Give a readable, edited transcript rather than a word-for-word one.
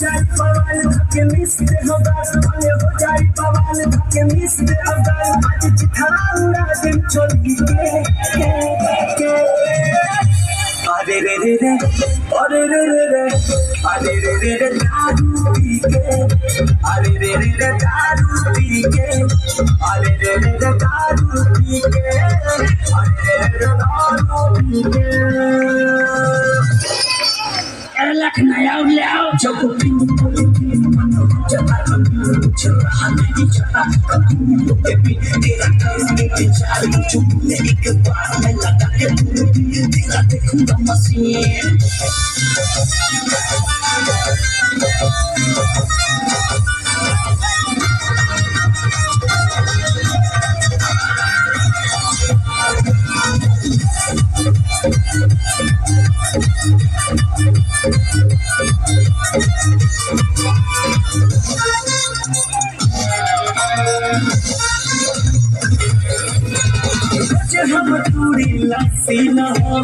जाए बवाल के मिस्ते होगा संगे हो जाए बवाल के मिस्ते होगा आज चिथड़ा उड़ा दिन चोली के अरे रे रे रे अरे रे रे रे अरे रे रे रे दारू पी के अरे रे रे रे दारू पी के अरे रे रे रे दारू पी के अरे रे रे दारू पी के Elak na yaw yaw jago pinu mano jaba chara hane chara kamu ke bhi tera kaise ke chalu chumne ek baar main laga ke tera dekhunga machine हम पूरी लस्सी ना हो